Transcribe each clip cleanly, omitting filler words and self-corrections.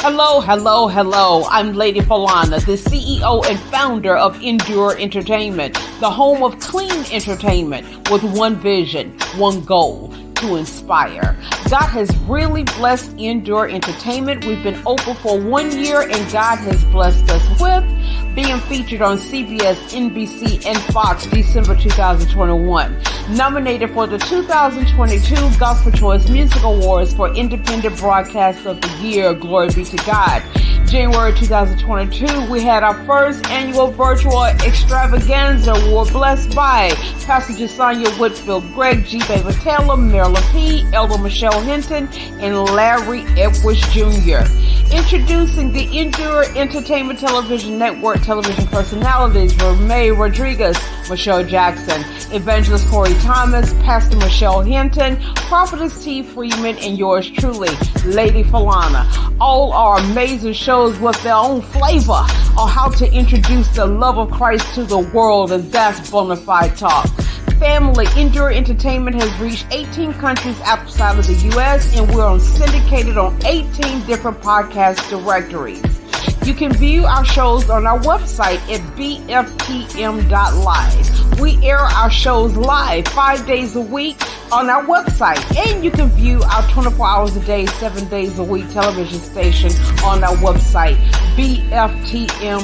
Hello, hello, hello. I'm Lady Falana, the CEO and founder of Endure Entertainment, the home of clean entertainment with one vision, one goal, to inspire. God has really blessed Endure Entertainment. We've been open for 1 year and God has blessed us with being featured on CBS, NBC, and Fox December 2021. Nominated for the 2022 Gospel Choice Music Awards for Independent Broadcast of the Year. Glory be to God. January 2022, we had our first annual virtual extravaganza. We were blessed by Pastor Jasanya Whitfield, Greg G. Baby Taylor, Marilyn P., Elder Michelle Hinton, and Larry Edwards Jr. Introducing the Endure Entertainment Television Network television personalities were May Rodriguez, Michelle Jackson, Evangelist Corey Thomas, Pastor Michelle Hinton, Prophetess Tee Freeman, and yours truly, Lady Falana. All are amazing shows with their own flavor on how to introduce the love of Christ to the world, and that's bona fide talk. Family, Endure Entertainment has reached 18 countries outside of the U.S., and we're syndicated on 18 different podcast directories. You can view our shows on our website at bftm.live. We air our shows live 5 days a week on our website, and you can view our 24 hours a day, 7 days a week television station on our website, bftm.live.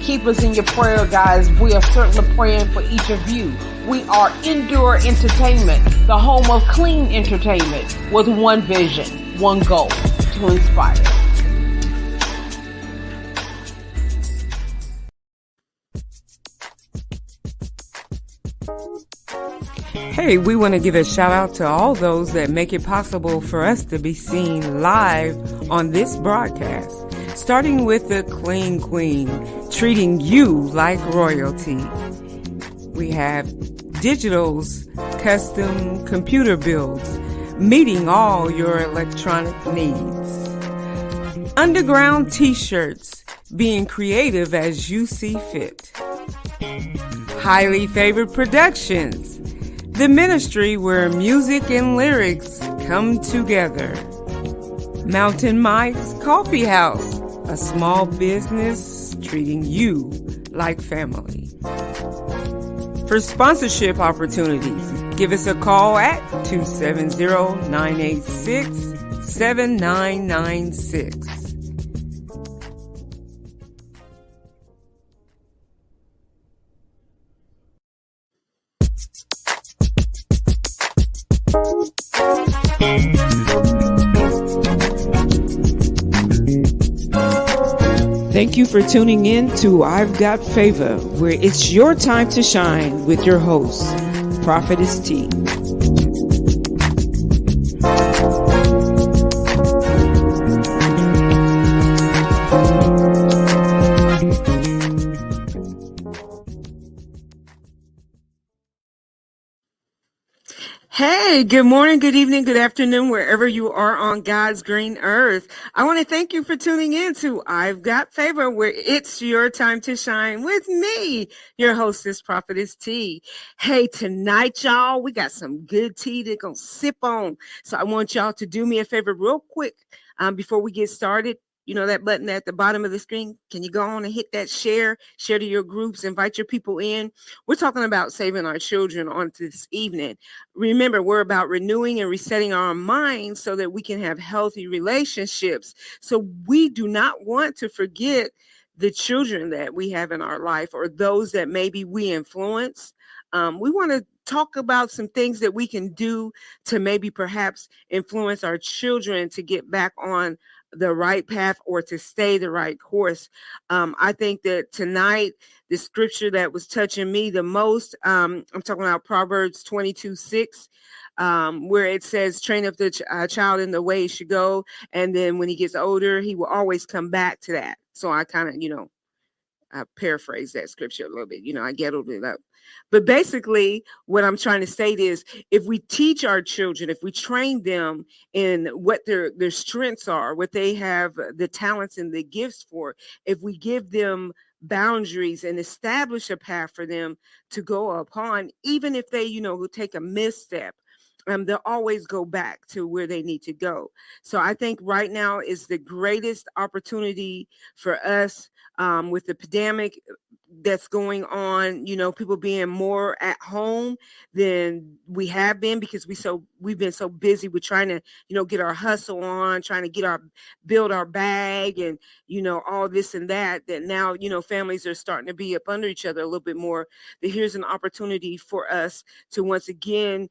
Keep us in your prayer, guys. We are certainly praying for each of you. We are Endure Entertainment, the home of clean entertainment with one vision, one goal, to inspire. Hey, we want to give a shout out to all those that make it possible for us to be seen live on this broadcast. Starting with the Clean Queen, treating you like royalty. We have Digital's custom computer builds, meeting all your electronic needs. Underground t-shirts, being creative as you see fit. Highly Favored Productions, the ministry where music and lyrics come together. Mountain Mike's Coffee House, a small business treating you like family. For sponsorship opportunities, give us a call at 270-986-7996. Thank you for tuning in to I've Got Favor, where it's your time to shine with your host, Prophetess Tee. Hey, good morning, good evening, good afternoon, wherever you are on God's green earth. I want to thank you for tuning in to I've Got Favor, where it's your time to shine with me, your hostess, Prophetess Tee. Hey, tonight, y'all, we got some good tea to go sip on. So I want y'all to do me a favor real quick before we get started. You know that button at the bottom of the screen? Can you go on and hit that share to your groups, invite your people in? We're talking about saving our children on this evening. Remember, we're about renewing and resetting our minds so that we can have healthy relationships. So we do not want to forget the children that we have in our life or those that maybe we influence. We want to talk about some things that we can do to maybe perhaps influence our children to get back on the right path or to stay the right course. I think that tonight, the scripture that was touching me the most, I'm talking about Proverbs 22:6, where it says, train up the child in the way he should go. And then when he gets older, he will always come back to that. So I kind of, I paraphrase that scripture a little bit, I ghettoed it up. But basically, what I'm trying to state is, if we teach our children, if we train them in what their strengths are, what they have the talents and the gifts for, if we give them boundaries and establish a path for them to go upon, even if they, take a misstep, they'll always go back to where they need to go. So I think right now is the greatest opportunity for us, with the pandemic that's going on, people being more at home than we have been, because we've been so busy with trying to, get our hustle on, trying to build our bag, and, all this and that now, families are starting to be up under each other a little bit more. That here's an opportunity for us to once again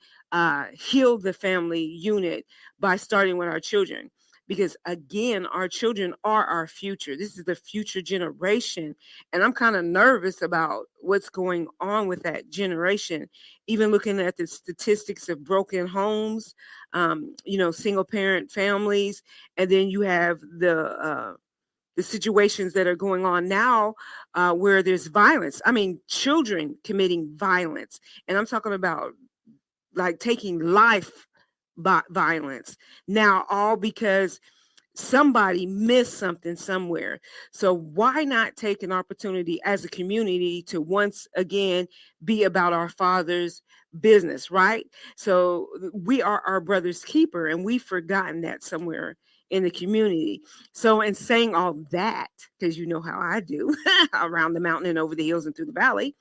heal the family unit by starting with our children. Because again, our children are our future. This is the future generation. And I'm kind of nervous about what's going on with that generation. Even looking at the statistics of broken homes, single parent families. And then you have the situations that are going on now, where there's violence. I mean, children committing violence. And I'm talking about like taking life violence now, all because somebody missed something somewhere. So why not take an opportunity as a community to once again be about our Father's business, right? So we are our brother's keeper, and we've forgotten that somewhere in the community. So in saying all that, because you know how I do around the mountain and over the hills and through the valley,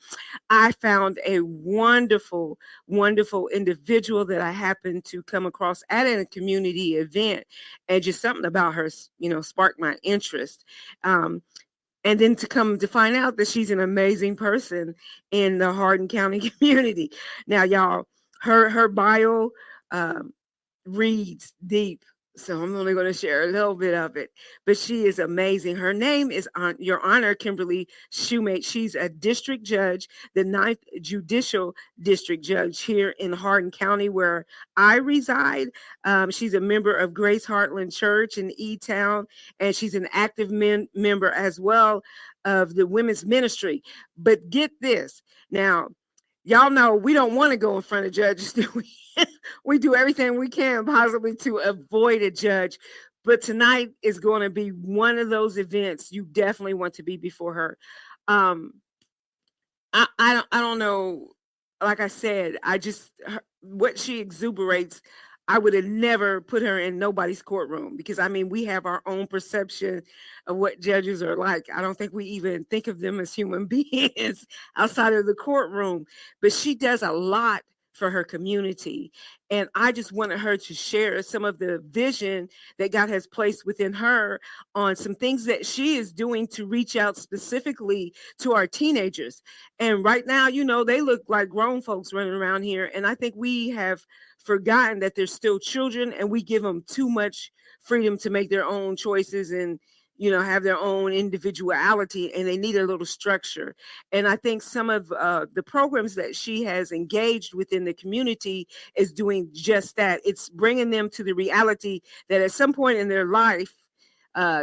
I found a wonderful, wonderful individual that I happened to come across at a community event, and just something about her, sparked my interest. And then to come to find out that she's an amazing person in the Hardin County community. Now, y'all, her bio reads deep. So I'm only going to share a little bit of it, but she is amazing. Her name is, Your Honor, Kimberly Shumate. She's a district judge, the 9th Judicial District Judge here in Hardin County, where I reside. She's a member of Grace Heartland Church in E-Town, and she's an active member as well of the women's ministry. But get this. Now, y'all know we don't want to go in front of judges, do we? We do everything we can possibly to avoid a judge. But tonight is going to be one of those events you definitely want to be before her. I don't know. Like I said, what she exuberates, I would have never put her in nobody's courtroom, because I mean, we have our own perception of what judges are like. I don't think we even think of them as human beings outside of the courtroom, but she does a lot for her community. And I just wanted her to share some of the vision that God has placed within her on some things that she is doing to reach out specifically to our teenagers. And right now, they look like grown folks running around here. And I think we have forgotten that they're still children, and we give them too much freedom to make their own choices and have their own individuality, and they need a little structure. And I think some of the programs that she has engaged within the community is doing just that. It's bringing them to the reality that at some point in their life,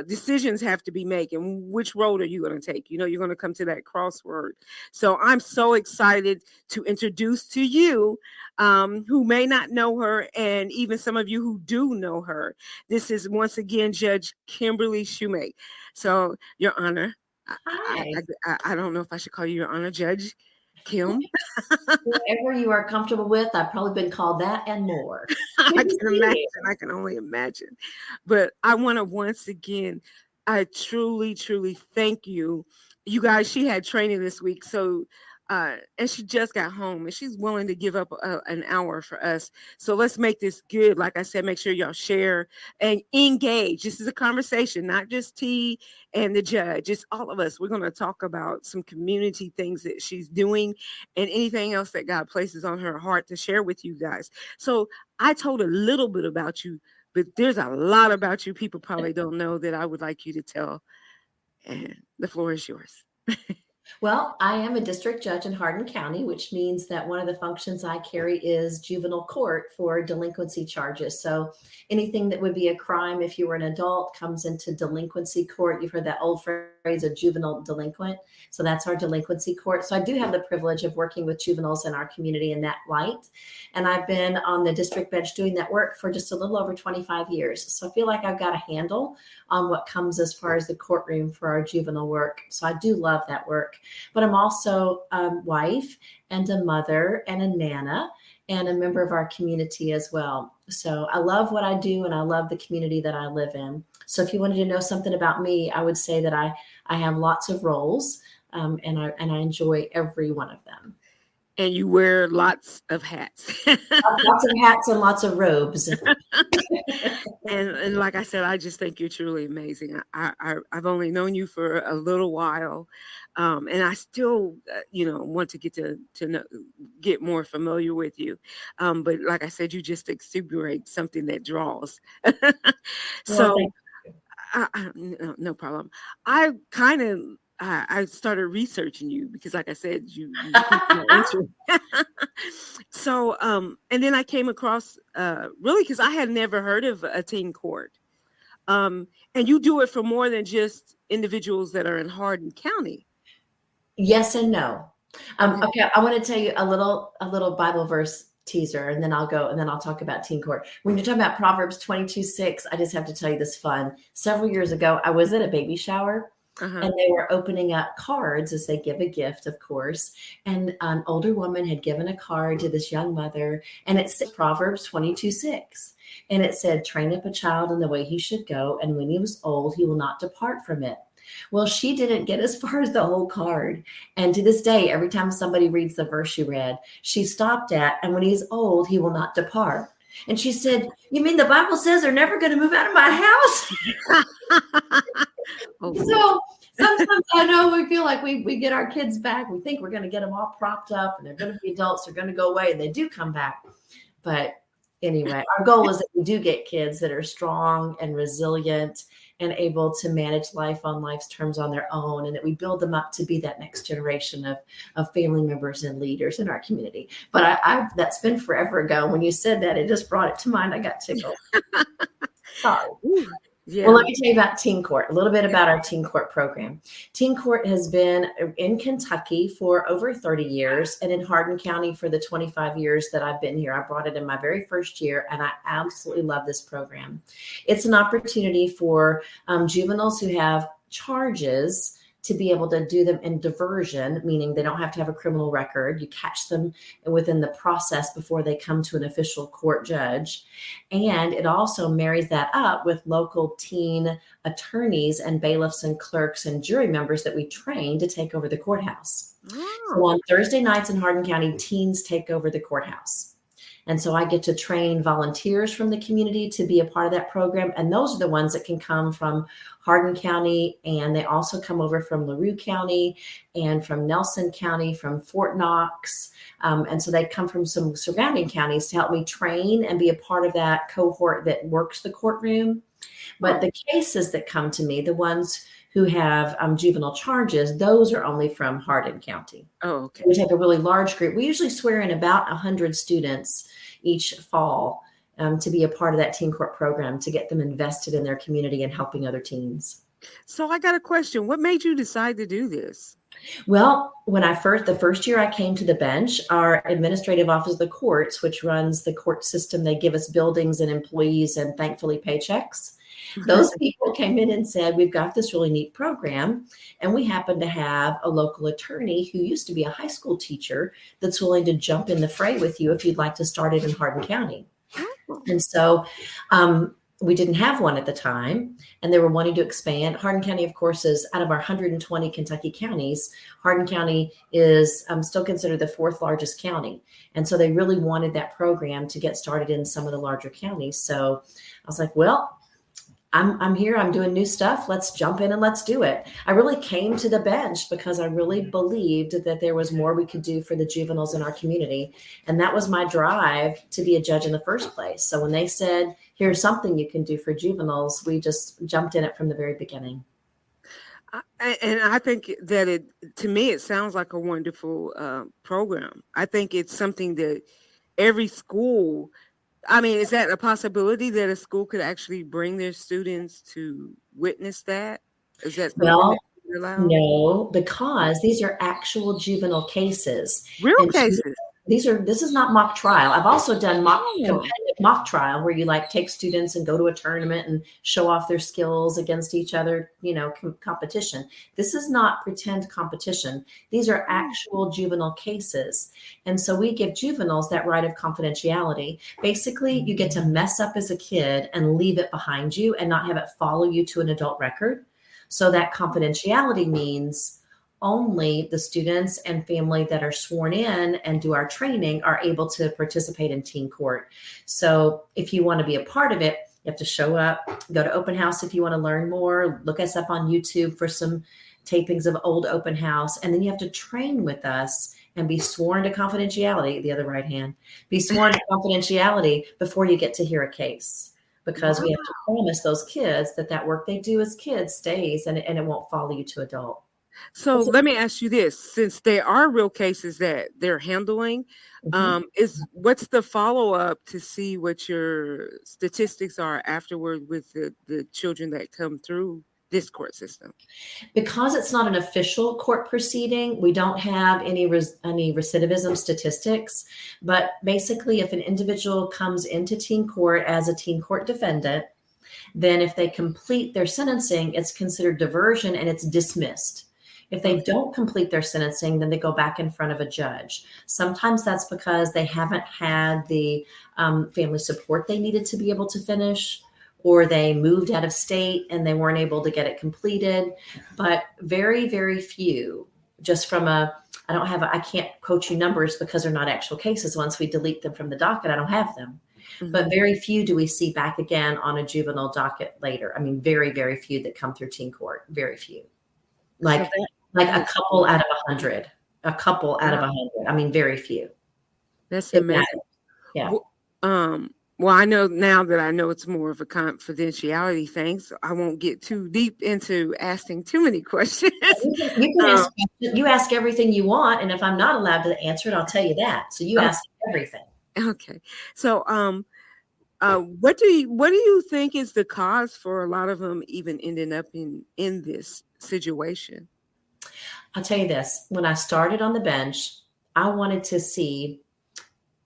decisions have to be made, and which road are you going to take? You're going to come to that crossword. So I'm so excited to introduce to you, who may not know her, and even some of you who do know her. This is once again Judge Kimberly Shumate. So, Your Honor, I don't know if I should call you Your Honor, Judge Kim. Whatever you are comfortable with. I've probably been called that and more. I can imagine. I can only imagine. But I want to once again, I truly, truly thank you. You guys, she had training this week. So, and she just got home, and she's willing to give up an hour for us. So let's make this good. Like I said, make sure y'all share and engage. This is a conversation, not just T and the judge. It's all of us. We're going to talk about some community things that she's doing and anything else that God places on her heart to share with you guys. So I told a little bit about you, but there's a lot about you people probably don't know that I would like you to tell. And the floor is yours. Well, I am a district judge in Hardin County, which means that one of the functions I carry is juvenile court for delinquency charges. So anything that would be a crime if you were an adult comes into delinquency court. You've heard that old phrase, a juvenile delinquent. So that's our delinquency court. So I do have the privilege of working with juveniles in our community in that light. And I've been on the district bench doing that work for just a little over 25 years. So I feel like I've got a handle on what comes as far as the courtroom for our juvenile work. So I do love that work. But I'm also a wife and a mother and a nana. and a member of our community as well. So I love what I do, and I love the community that I live in. So if you wanted to know something about me, I would say that I have lots of roles, and I enjoy every one of them. And you wear lots of hats. Lots of hats and lots of robes. And like I said, I just think you're truly amazing. I've only known you for a little while, and I still, want to get more familiar with you. But like I said, you just exuberate something that draws. Well, So, no problem. I kind of. I started researching you because, like I said, you piqued my interest. So, and then I came across, really, because I had never heard of a teen court. And you do it for more than just individuals that are in Hardin County. Yes and no. Okay, I want to tell you a little Bible verse teaser, and then I'll talk about teen court. When you're talking about Proverbs 22:6, I just have to tell you this fun. Several years ago, I was at a baby shower. And they were opening up cards as they give a gift, of course. And an older woman had given a card to this young mother, and it said Proverbs 22:6. And it said, train up a child in the way he should go, and when he was old, he will not depart from it. Well, she didn't get as far as the whole card. And to this day, every time somebody reads the verse she read, she stopped at, and when he's old, he will not depart. And she said, you mean the Bible says they're never going to move out of my house? So sometimes I know we feel like we get our kids back. We think we're going to get them all propped up and they're going to be adults. They're going to go away, and they do come back. But anyway, our goal is that we do get kids that are strong and resilient and able to manage life on life's terms on their own, and that we build them up to be that next generation of family members and leaders in our community. But that's been forever ago. When you said that, it just brought it to mind. I got tickled. Sorry. Yeah. Well, let me tell you about Teen Court, a little bit about our Teen Court program. Teen Court has been in Kentucky for over 30 years and in Hardin County for the 25 years that I've been here. I brought it in my very first year, and I absolutely love this program. It's an opportunity for juveniles who have charges to be able to do them in diversion, meaning they don't have to have a criminal record. You catch them within the process before they come to an official court judge. And it also marries that up with local teen attorneys and bailiffs and clerks and jury members that we train to take over the courthouse. Oh. So on Thursday nights in Hardin County, teens take over the courthouse. And so I get to train volunteers from the community to be a part of that program. And those are the ones that can come from Hardin County. And they also come over from LaRue County and from Nelson County, from Fort Knox. And so they come from some surrounding counties to help me train and be a part of that cohort that works the courtroom. But the cases that come to me, the ones who have juvenile charges, those are only from Hardin County. Oh, okay. We have a really large group. We usually swear in about 100 students each fall to be a part of that teen court program, to get them invested in their community and helping other teens. So I got a question. What made you decide to do this? Well, the first year I came to the bench, our administrative office of the courts, which runs the court system, they give us buildings and employees and thankfully paychecks. Those people came in and said, we've got this really neat program, and we happen to have a local attorney who used to be a high school teacher that's willing to jump in the fray with you if you'd like to start it in Hardin County. And so we didn't have one at the time, and they were wanting to expand. Hardin County, of course, is out of our 120 Kentucky counties. Hardin County is still considered the fourth largest county. And so they really wanted that program to get started in some of the larger counties. So I was like, well, I'm here. I'm doing new stuff. Let's jump in and let's do it. I really came to the bench because I really believed that there was more we could do for the juveniles in our community. And that was my drive to be a judge in the first place. So when they said, here's something you can do for juveniles, we just jumped in it from the very beginning. And I think that to me, it sounds like a wonderful program. I think it's something that every school, is that a possibility that a school could actually bring their students to witness that? Is that something No, because these are actual juvenile cases. Real cases. This is not mock trial. I've also done Oh. competitive mock trial where you like take students and go to a tournament and show off their skills against each other, competition. This is not pretend competition. These are actual juvenile cases. And so we give juveniles that right of confidentiality. Basically, you get to mess up as a kid and leave it behind you and not have it follow you to an adult record. So that confidentiality means only the students and family that are sworn in and do our training are able to participate in teen court. So if you want to be a part of it, you have to show up, go to open house if you want to learn more, look us up on YouTube for some tapings of old open house. And then you have to train with us and be sworn to confidentiality, the other right hand, be sworn to confidentiality before you get to hear a case. Because we have to promise those kids that work they do as kids stays and it won't follow you to adult. So let me ask you this, since there are real cases that they're handling, what's the follow-up to see what your statistics are afterward with the children that come through this court system? Because it's not an official court proceeding, we don't have any recidivism statistics. But basically, if an individual comes into teen court as a teen court defendant, then if they complete their sentencing, it's considered diversion and it's dismissed. If they don't complete their sentencing, then they go back in front of a judge. Sometimes that's because they haven't had the family support they needed to be able to finish, or they moved out of state and they weren't able to get it completed. But very, very few, just from I can't quote you numbers because they're not actual cases. Once we delete them from the docket, I don't have them. But very few do we see back again on a juvenile docket later. I mean, very, very few that come through teen court, very few. Like a couple out of 100, I mean, very few. That's amazing. Yeah. Well, I know now that I know it's more of a confidentiality thing, so I won't get too deep into asking too many questions. You ask everything you want, and if I'm not allowed to answer it, I'll tell you that. So you ask everything. Okay. So, what do you think is the cause for a lot of them even ending up in this situation? I'll tell you this. When I started on the bench, I wanted to see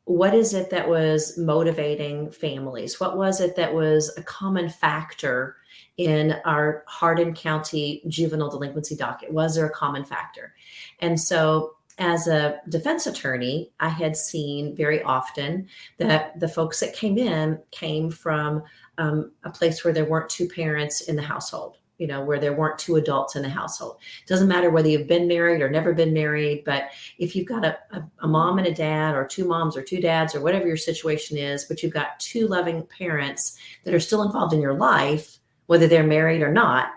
what is it that was motivating families? What was it that was a common factor in our Hardin County juvenile delinquency docket? Was there a common factor? And so as a defense attorney, I had seen very often that the folks that came from a place where there weren't two parents in the household, where there weren't two adults in the household. It doesn't matter whether you've been married or never been married, but if you've got a mom and a dad, or two moms or two dads, or whatever your situation is, but you've got two loving parents that are still involved in your life, whether they're married or not,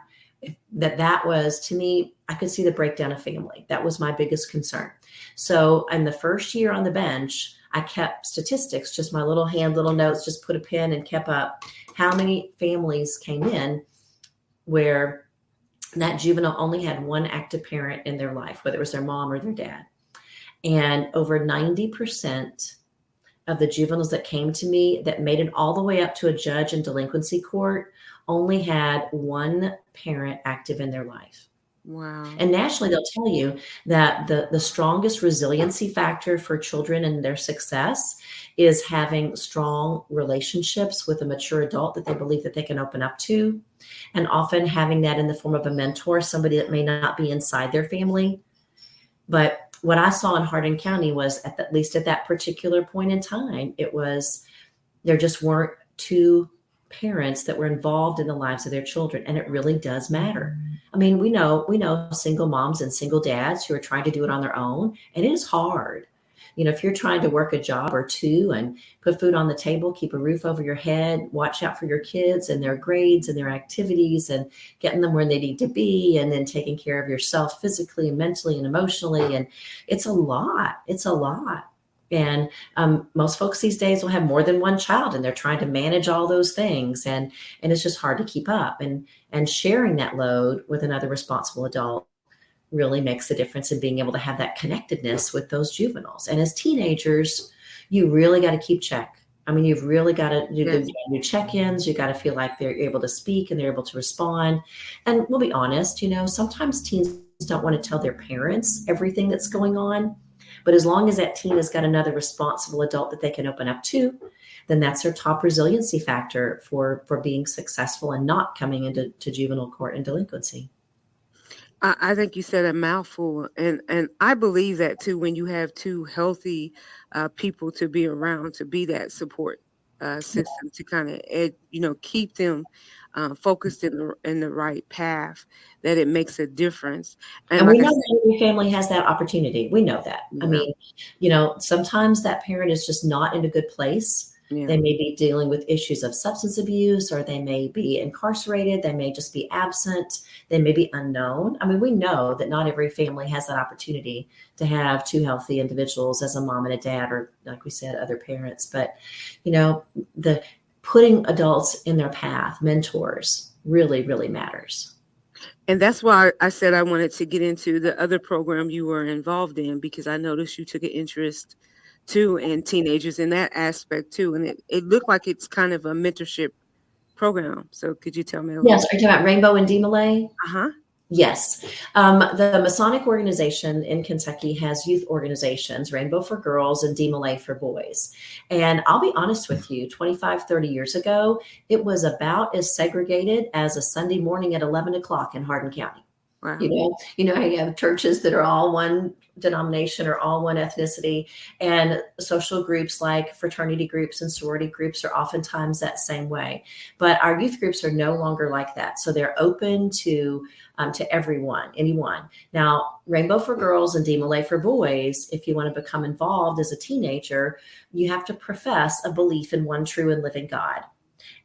that was, to me, I could see the breakdown of family. That was my biggest concern. So in the first year on the bench, I kept statistics, just my little notes, just put a pen and kept up how many families came in where that juvenile only had one active parent in their life, whether it was their mom or their dad. And over 90% of the juveniles that came to me that made it all the way up to a judge in delinquency court only had one parent active in their life. Wow. And nationally, they'll tell you that the strongest resiliency factor for children and their success is having strong relationships with a mature adult that they believe that they can open up to, and often having that in the form of a mentor, somebody that may not be inside their family. But what I saw in Hardin County was, at least at that particular point in time, there just weren't two parents that were involved in the lives of their children. And it really does matter. I mean, we know single moms and single dads who are trying to do it on their own, and it is hard. If you're trying to work a job or two and put food on the table, keep a roof over your head, watch out for your kids and their grades and their activities and getting them where they need to be, and then taking care of yourself physically and mentally and emotionally. And it's a lot. And most folks these days will have more than one child, and they're trying to manage all those things. And it's just hard to keep up. And sharing that load with another responsible adult really makes a difference in being able to have that connectedness with those juveniles. And as teenagers, you really got to keep check. I mean, you've really got to do check-ins. You got to feel like they're able to speak and they're able to respond. And we'll be honest, sometimes teens don't want to tell their parents everything that's going on. But as long as that teen has got another responsible adult that they can open up to, then that's their top resiliency factor for being successful and not coming into juvenile court and delinquency. I think you said a mouthful, and I believe that too. When you have two healthy people to be around, to be that support system, to kind of keep them focused in the right path, that it makes a difference. And like we I know said, that every family has that opportunity. We know that. I yeah, mean, sometimes that parent is just not in a good place. yeah. They may be dealing with issues of substance abuse, or they may be incarcerated. They may just be absent. They may be unknown. I mean, we know that not every family has that opportunity to have two healthy individuals as a mom and a dad, or like we said, other parents. But, the putting adults in their path, mentors, really, really matters. And that's why I said I wanted to get into the other program you were involved in, because I noticed you took an interest too in teenagers in that aspect too. And it looked like it's kind of a mentorship program. So could you tell me a little Yes. bit? Are you talking about Rainbow and DeMolay? Uh-huh. Yes. The Masonic organization in Kentucky has youth organizations, Rainbow for Girls and DeMolay for Boys. And I'll be honest with you, 25, 30 years ago, it was about as segregated as a Sunday morning at 11 o'clock in Hardin County. Wow. How you have churches that are all one denomination or all one ethnicity, and social groups like fraternity groups and sorority groups are oftentimes that same way. But our youth groups are no longer like that. So they're open to everyone, anyone. Now, Rainbow for Girls and DeMolay for Boys, if you want to become involved as a teenager, you have to profess a belief in one true and living God.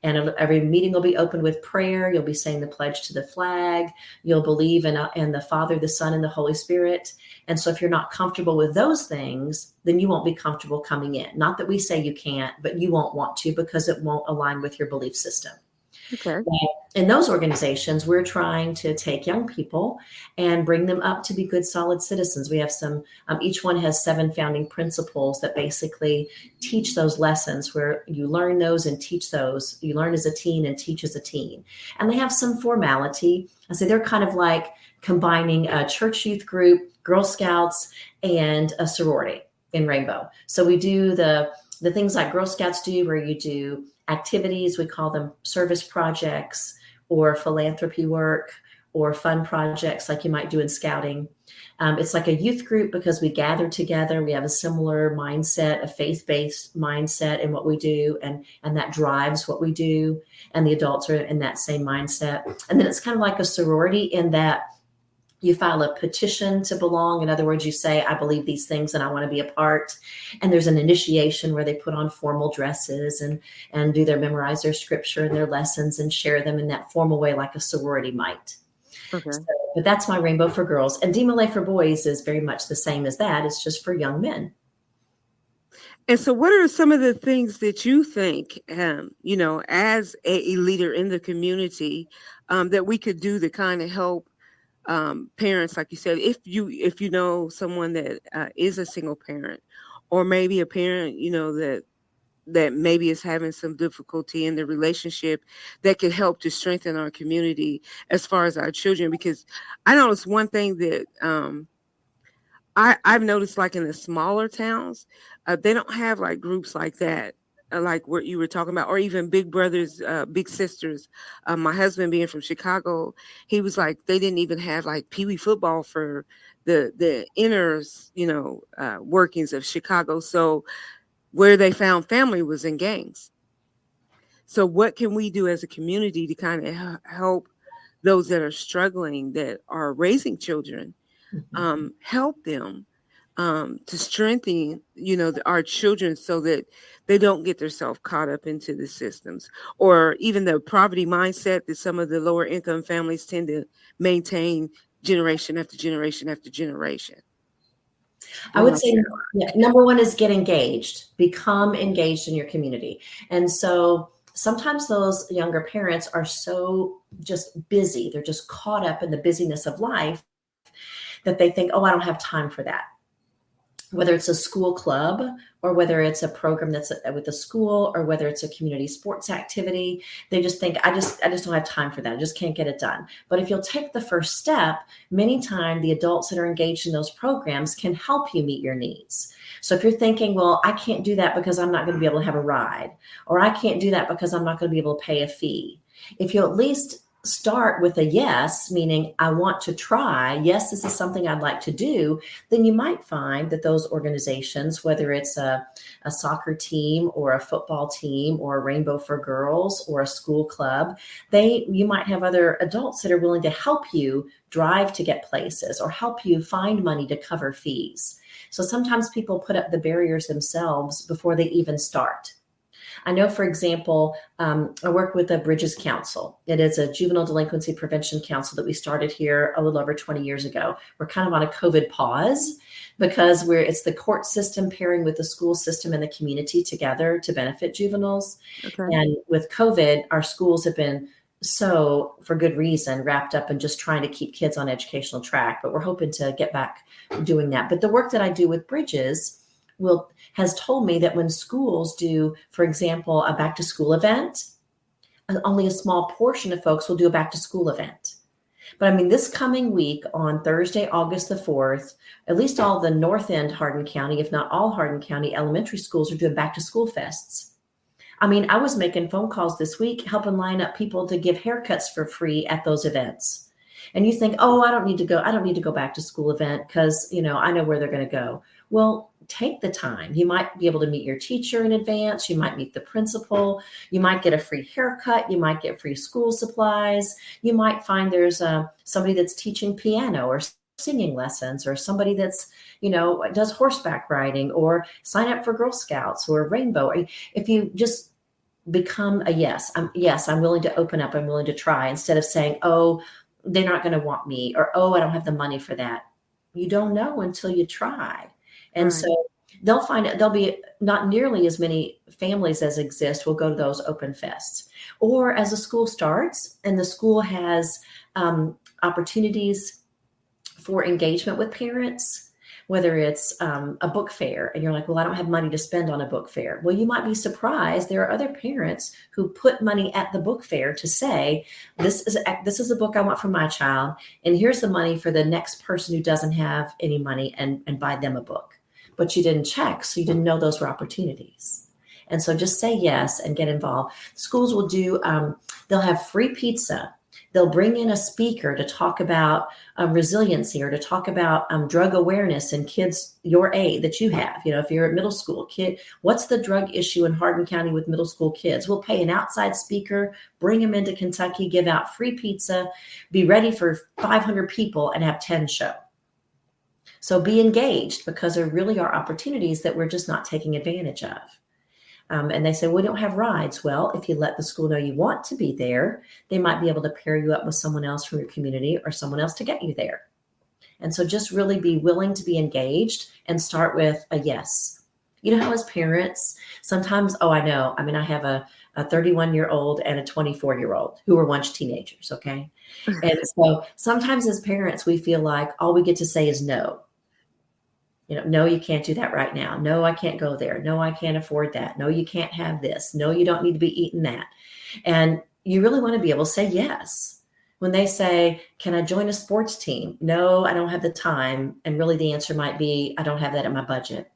And every meeting will be opened with prayer. You'll be saying the pledge to the flag. You'll believe in the Father, the Son, and the Holy Spirit. And so if you're not comfortable with those things, then you won't be comfortable coming in. Not that we say you can't, but you won't want to, because it won't align with your belief system. Okay. In those organizations, we're trying to take young people and bring them up to be good, solid citizens. We have some, each one has 7 founding principles that basically teach those lessons, where you learn those and teach those. You learn as a teen and teach as a teen. And they have some formality. I say they're kind of like combining a church youth group, Girl Scouts, and a sorority in Rainbow. So we do the things like Girl Scouts do, where you do activities, we call them service projects, or philanthropy work, or fun projects like you might do in scouting. It's like a youth group because we gather together. We have a similar mindset, a faith-based mindset in what we do, and that drives what we do. And the adults are in that same mindset. And then it's kind of like a sorority in that you file a petition to belong. In other words, you say, I believe these things and I want to be a part. And there's an initiation where they put on formal dresses and do memorize their scripture and their lessons and share them in that formal way, like a sorority might. Okay. So, but that's my Rainbow for Girls. And DeMolay for Boys is very much the same as that. It's just for young men. And so what are some of the things that you think, as a leader in the community, that we could do to kind of help parents, like you said, if you know someone that is a single parent, or maybe a parent, that maybe is having some difficulty in the relationship, that could help to strengthen our community as far as our children? Because I know it's one thing that I've noticed, like in the smaller towns, they don't have like groups like that, like what you were talking about, or even big brothers, big sisters. My husband being from Chicago, he was like, they didn't even have like Pee Wee football for the inner, workings of Chicago. So where they found family was in gangs. So what can we do as a community to kind of help those that are struggling, that are raising children, help them to strengthen, our children, so that they don't get themselves caught up into the systems, or even the poverty mindset that some of the lower income families tend to maintain generation after generation after generation. I would say, number one is get engaged, become engaged in your community. And so sometimes those younger parents are so just busy. They're just caught up in the busyness of life that they think, oh, I don't have time for that. whether it's a school club or whether it's a program that's with a school or whether it's a community sports activity. They just think, I just don't have time for that. I just can't get it done. But if you'll take the first step, many times the adults that are engaged in those programs can help you meet your needs. So if you're thinking, well, I can't do that because I'm not going to be able to have a ride, or I can't do that because I'm not going to be able to pay a fee. If you at least start with a yes, meaning I want to try, yes, this is something I'd like to do, then you might find that those organizations, whether it's a soccer team or a football team or a Rainbow for Girls or a school club, you might have other adults that are willing to help you drive to get places or help you find money to cover fees. So sometimes people put up the barriers themselves before they even start. I know, for example, I work with the Bridges Council. It is a juvenile delinquency prevention council that we started here a little over 20 years ago. We're kind of on a COVID pause because it's the court system pairing with the school system and the community together to benefit juveniles. Okay. And with COVID, our schools have been so, for good reason, wrapped up in just trying to keep kids on educational track. But we're hoping to get back doing that. But the work that I do with Bridges has told me that when schools do, for example, a back to school event, only a small portion of folks will do a back to school event. But I mean, this coming week on Thursday, August the 4th, at least all the North End Hardin County, if not all Hardin County elementary schools are doing back to school fests. I mean, I was making phone calls this week, helping line up people to give haircuts for free at those events. And you think, oh, I don't need to go back to school event because, I know where they're going to go. Well, take the time. You might be able to meet your teacher in advance. You might meet the principal. You might get a free haircut. You might get free school supplies. You might find there's somebody that's teaching piano or singing lessons, or somebody that's, does horseback riding, or sign up for Girl Scouts or Rainbow. If you just become a yes, I'm willing to open up. I'm willing to try, instead of saying, oh, they're not going to want me, or, oh, I don't have the money for that. You don't know until you try. And Right. so they'll find it, there'll be not nearly as many families as exist will go to those open fests. Or as a school starts and the school has opportunities for engagement with parents, whether it's a book fair, and you're like, well, I don't have money to spend on a book fair. Well, you might be surprised. There are other parents who put money at the book fair to say, this is a book I want for my child, and here's the money for the next person who doesn't have any money, and buy them a book. But you didn't check, so you didn't know those were opportunities. And so just say yes and get involved. Schools will do, they'll have free pizza. They'll bring in a speaker to talk about resiliency, or to talk about drug awareness in kids your age that you have. If you're a middle school kid, what's the drug issue in Hardin County with middle school kids? We'll pay an outside speaker, bring them into Kentucky, give out free pizza, be ready for 500 people, and have 10 show. So be engaged, because there really are opportunities that we're just not taking advantage of. And they say, we don't have rides. Well, if you let the school know you want to be there, they might be able to pair you up with someone else from your community or someone else to get you there. And so just really be willing to be engaged and start with a yes. You know how as parents, sometimes, I know. I mean, I have a 31-year-old and a 24-year-old who were once teenagers, okay? And so sometimes as parents, we feel like all we get to say is no. No, you can't do that right now. No, I can't go there. No, I can't afford that. No, you can't have this. No, you don't need to be eating that. And you really want to be able to say yes. When they say, can I join a sports team? No, I don't have the time. And really the answer might be, I don't have that in my budget.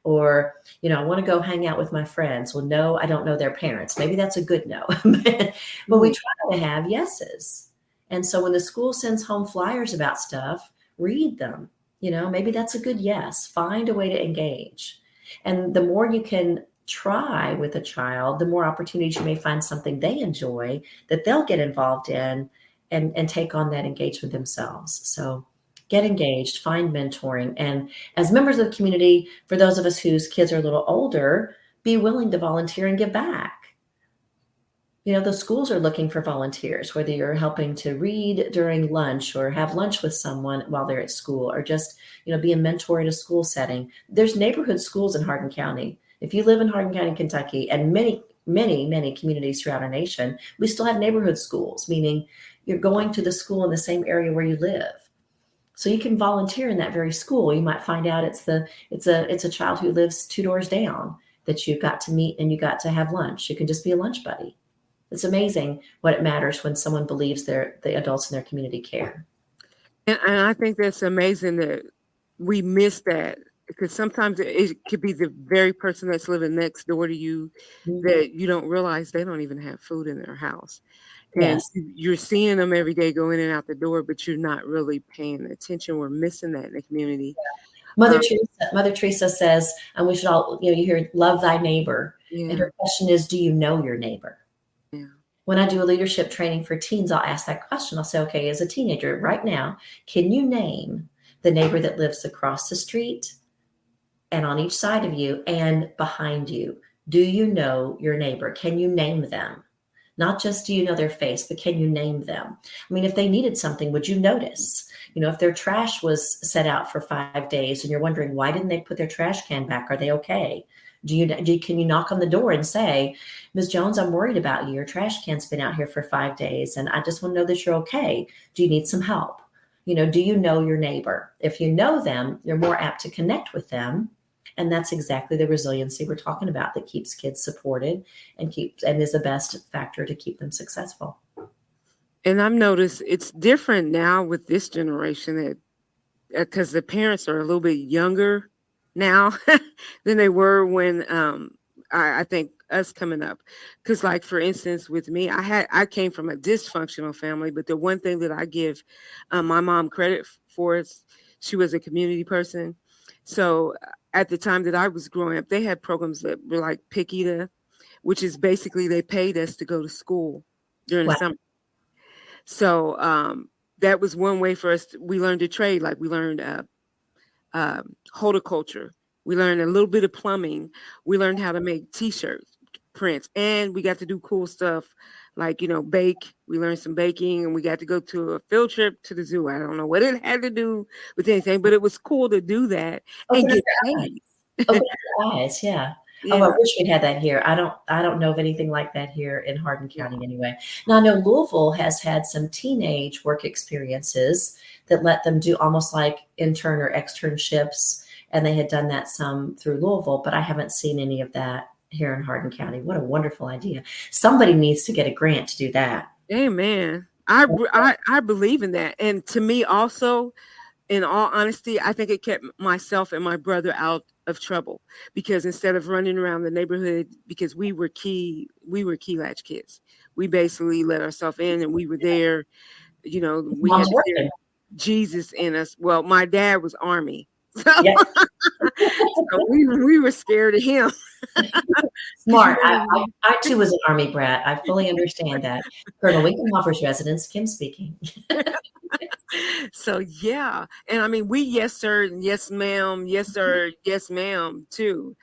Or, I want to go hang out with my friends. Well, no, I don't know their parents. Maybe that's a good no. But we try to have yeses. And so when the school sends home flyers about stuff, read them. Maybe that's a good yes. Find a way to engage. And the more you can try with a child, the more opportunities you may find something they enjoy that they'll get involved in and take on that engagement themselves. So get engaged, find mentoring. And as members of the community, for those of us whose kids are a little older, be willing to volunteer and give back. The schools are looking for volunteers, whether you're helping to read during lunch or have lunch with someone while they're at school, or just, be a mentor in a school setting. There's neighborhood schools in Hardin County. If you live in Hardin County, Kentucky, and many, many, many communities throughout our nation, we still have neighborhood schools, meaning you're going to the school in the same area where you live. So you can volunteer in that very school. You might find out it's a child who lives 2 doors down that you got to meet and you got to have lunch. You can just be a lunch buddy. It's amazing what it matters when someone believes the adults in their community care. And I think that's amazing that we miss that, because sometimes it could be the very person that's living next door to you that you don't realize they don't even have food in their house. And Yes. you're seeing them every day go in and out the door, but you're not really paying attention. We're missing that in the community. Mother Teresa says, and we should all, you hear, love thy neighbor. And Yeah. her question is, do you know your neighbor? Yeah. When I do a leadership training for teens, I'll ask that question. I'll say, okay, as a teenager right now, can you name the neighbor that lives across the street and on each side of you and behind you? Do you know your neighbor? Can you name them? Not just do you know their face, but can you name them? I mean, if they needed something, would you notice? If their trash was set out for 5 days and you're wondering, why didn't they put their trash can back? Are they okay? Can you knock on the door and say, Ms. Jones, I'm worried about you. Your trash can's been out here for 5 days and I just want to know that you're okay. Do you need some help? Do you know your neighbor? If you know them, you're more apt to connect with them. And that's exactly the resiliency we're talking about that keeps kids supported and is the best factor to keep them successful. And I've noticed it's different now with this generation, that because the parents are a little bit younger now than they were when I think us coming up. Because, like, for instance, with me, I came from a dysfunctional family, but the one thing that I give my mom credit for is she was a community person. So at the time that I was growing up, they had programs that were like Pikita, which is basically they paid us to go to school during the summer. So that was one way for us. We learned a trade. Like, we learned horticulture. We learned a little bit of plumbing. We learned how to make T-shirts, prints, and we got to do cool stuff like, bake. We learned some baking, and we got to go to a field trip to the zoo. I don't know what it had to do with anything, but it was cool to do that and get paid. Open your eyes, yeah. Oh, I wish we'd had that here. I don't know of anything like that here in Hardin County anyway. Now, I know Louisville has had some teenage work experiences that let them do almost like intern or externships, and they had done that some through Louisville, but I haven't seen any of that here in Hardin County. What a wonderful idea. Somebody needs to get a grant to do that. Amen. I believe in that. And to me also, in all honesty, I think it kept myself and my brother out of trouble, because instead of running around the neighborhood, because we were key latch kids. We basically let ourselves in, and we were there. We had to hear Jesus in us. Well, my dad was Army. So, so we were scared of him. Smart. I too was an Army brat. I fully understand that. Colonel Winkenhofer's residence, Kim speaking. So yeah, and I mean, we yes sir, yes ma'am, yes sir, yes ma'am too,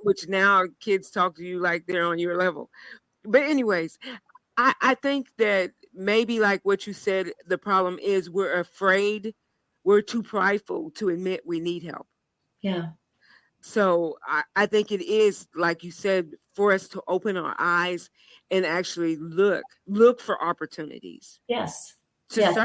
which now kids talk to you like they're on your level. But anyways, I think that maybe, like what you said, the problem is we're afraid, we're too prideful to admit we need help. Yeah. So I think it is, like you said, for us to open our eyes and actually look for opportunities. Yes. Yes.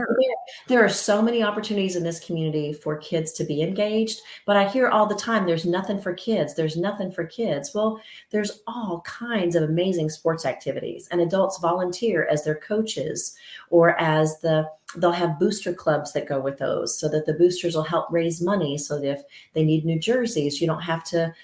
There are so many opportunities in this community for kids to be engaged, but I hear all the time, there's nothing for kids. There's nothing for kids. Well, there's all kinds of amazing sports activities, and adults volunteer as their coaches, or as they'll have booster clubs that go with those, so that the boosters will help raise money, so that if they need new jerseys, you don't have to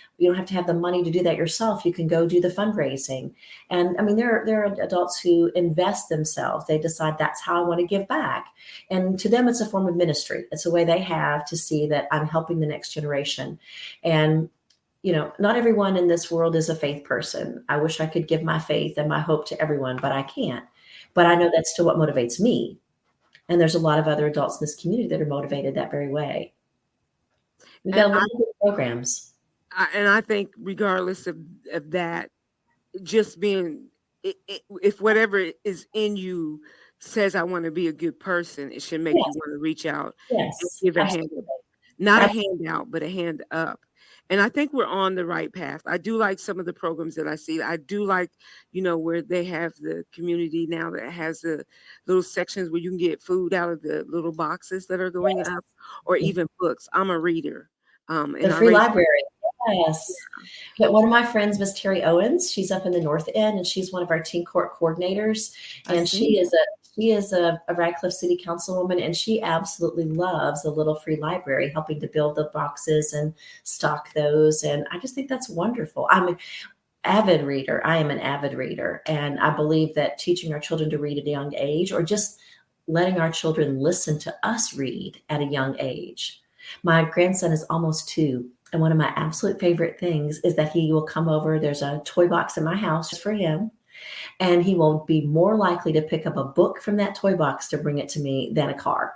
have the money to do that yourself. You can go do the fundraising. And I mean, there are adults who invest themselves. They decide that's how I want to give back. And to them, it's a form of ministry. It's a way they have to see that I'm helping the next generation. And not everyone in this world is a faith person. I wish I could give my faith and my hope to everyone, but I can't. But I know that's still what motivates me. And there's a lot of other adults in this community that are motivated that very way. We've got a lot of good programs. And I think regardless of that, just being, if whatever is in you says I want to be a good person, it should make you want to reach out and give a hand up. Not a handout, but a hand up. And I think we're on the right path. I do like some of the programs that I see. I do like, where they have the community now that has the little sections where you can get food out of the little boxes that are going Yes. up, or even books. I'm a reader. The And I free raise. library. Yes. But one of my friends, Miss Terry Owens, she's up in the North End, and she's one of our teen court coordinators. And she is a Radcliffe City Councilwoman, and she absolutely loves the little free library, helping to build the boxes and stock those. And I just think that's wonderful. I'm an avid reader. I am an avid reader, and I believe that teaching our children to read at a young age, or just letting our children listen to us read at a young age. My grandson is almost 2. And one of my absolute favorite things is that he will come over. There's a toy box in my house just for him. And he will be more likely to pick up a book from that toy box to bring it to me than a car.